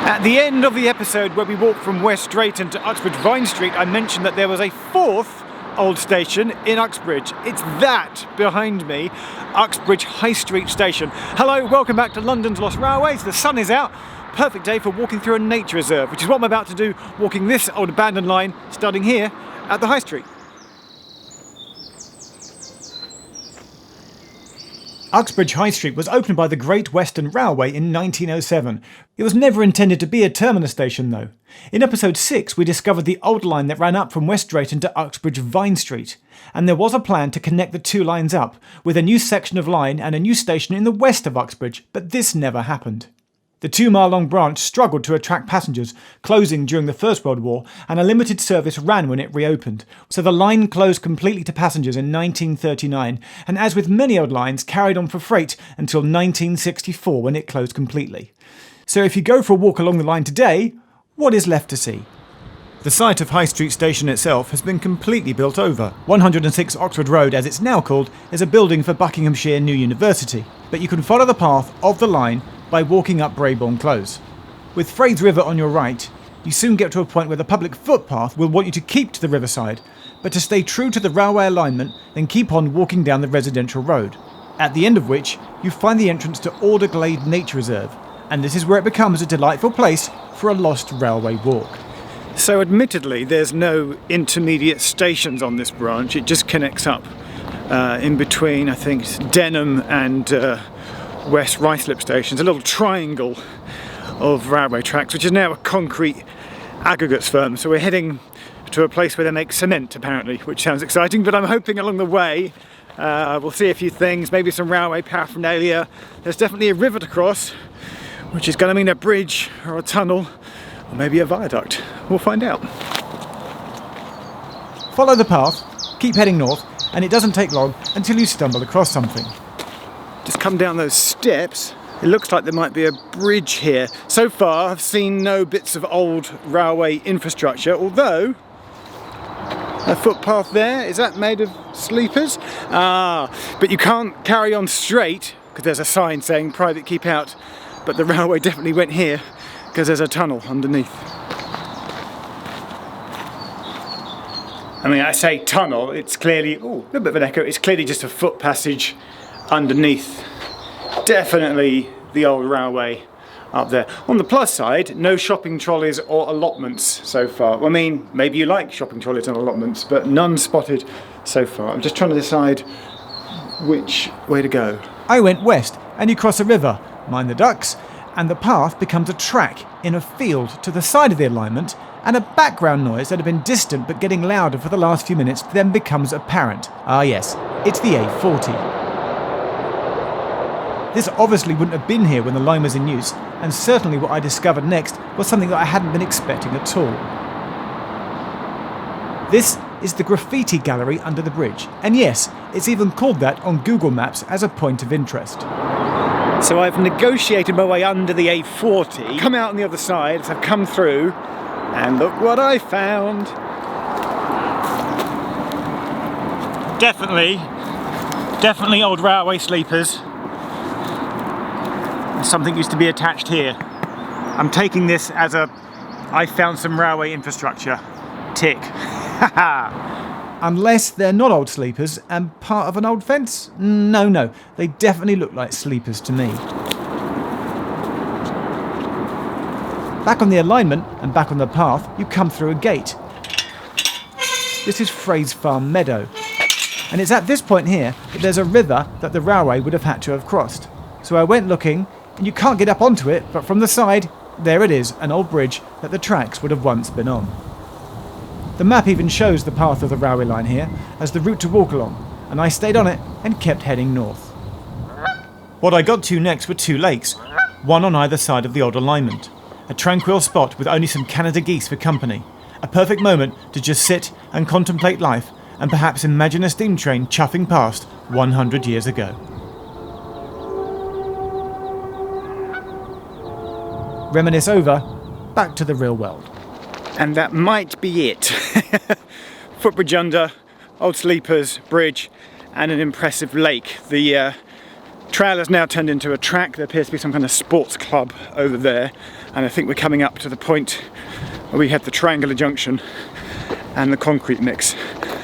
At the end of the episode where we walked from West Drayton to Uxbridge Vine Street, I mentioned that there was a fourth old station in Uxbridge. It's that behind me, Uxbridge High Street Station. Hello, welcome back to London's Lost Railways. The sun is out. Perfect day for walking through a nature reserve, which is what I'm about to do, walking this old abandoned line, starting here at the High Street. Uxbridge High Street was opened by the Great Western Railway in 1907. It was never intended to be a terminus station though. In episode 6 we discovered the old line that ran up from West Drayton to Uxbridge Vine Street, and there was a plan to connect the two lines up, with a new section of line and a new station in the west of Uxbridge, but this never happened. The 2-mile-long branch struggled to attract passengers, closing during the First World War, and a limited service ran when it reopened. So the line closed completely to passengers in 1939, and as with many old lines, carried on for freight until 1964 when it closed completely. So if you go for a walk along the line today, what is left to see? The site of High Street Station itself has been completely built over. 106 Oxford Road, as it's now called, is a building for Buckinghamshire New University, but you can follow the path of the line by walking up Brayborn Close. With Freyds River on your right, you soon get to a point where the public footpath will want you to keep to the riverside, but to stay true to the railway alignment, then keep on walking down the residential road, at the end of which you find the entrance to Alderglade Nature Reserve, and this is where it becomes a delightful place for a lost railway walk. So admittedly there's no intermediate stations on this branch, it just connects up in between, I think, Denham and West Ruislip stations, a little triangle of railway tracks, which is now a concrete aggregates firm. So we're heading to a place where they make cement apparently, which sounds exciting, but I'm hoping along the way we'll see a few things, maybe some railway paraphernalia. There's definitely a river to cross, which is going to mean a bridge or a tunnel or maybe a viaduct. We'll find out. Follow the path, keep heading north, and it doesn't take long until you stumble across something. Just come down those steps. It looks like there might be a bridge here. So far I've seen no bits of old railway infrastructure, although a footpath there, is that made of sleepers? But you can't carry on straight because there's a sign saying private keep out, but the railway definitely went here because there's a tunnel underneath. I mean, I say tunnel, it's clearly, a little bit of an echo, it's clearly just a foot passage underneath. Definitely the old railway up there. On the plus side, no shopping trolleys or allotments so far. I mean, maybe you like shopping trolleys and allotments, but none spotted so far. I'm just trying to decide which way to go. I went west, and you cross a river, mind the ducks, and the path becomes a track in a field to the side of the alignment, and a background noise that had been distant but getting louder for the last few minutes then becomes apparent. Ah yes, it's the A40. This obviously wouldn't have been here when the line was in use, and certainly what I discovered next was something that I hadn't been expecting at all. This is the graffiti gallery under the bridge, and yes, it's even called that on Google Maps as a point of interest. So I've negotiated my way under the A40, come out on the other side as I've come through, and look what I found. Definitely old railway sleepers. Something used to be attached here. I'm taking this as I found some railway infrastructure. Tick. Unless they're not old sleepers and part of an old fence? No, they definitely look like sleepers to me. Back on the alignment and back on the path, you come through a gate. This is Freyds Farm Meadow. And it's at this point here that there's a river that the railway would have had to have crossed. So I went looking, and you can't get up onto it, but from the side, there it is, an old bridge that the tracks would have once been on. The map even shows the path of the railway line here as the route to walk along, and I stayed on it and kept heading north. What I got to next were two lakes, one on either side of the old alignment. A tranquil spot with only some Canada geese for company. A perfect moment to just sit and contemplate life and perhaps imagine a steam train chuffing past 100 years ago. Reminisce over, back to the real world. And that might be it. Footbridge under, old sleepers, bridge, and an impressive lake. The trail has now turned into a track. There appears to be some kind of sports club over there, and I think we're coming up to the point where we have the triangular junction and the concrete mix.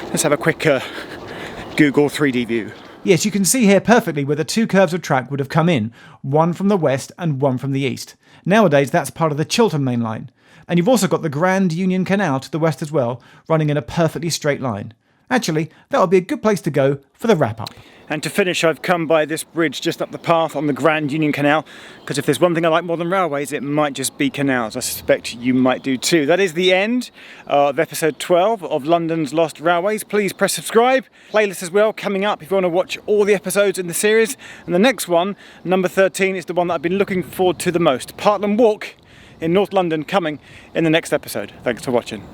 Let's have a quick Google 3D view. Yes, you can see here perfectly where the two curves of track would have come in, one from the west and one from the east. Nowadays that's part of the Chiltern Main Line. And you've also got the Grand Union Canal to the west as well, running in a perfectly straight line. Actually, that would be a good place to go for the wrap-up. And to finish, I've come by this bridge just up the path on the Grand Union Canal, because if there's one thing I like more than railways, it might just be canals. I suspect you might do too. That is the end of episode 12 of London's Lost Railways. Please press subscribe. Playlist as well coming up if you want to watch all the episodes in the series. And the next one, number 13, is the one that I've been looking forward to the most. Parkland Walk in North London, coming in the next episode. Thanks for watching.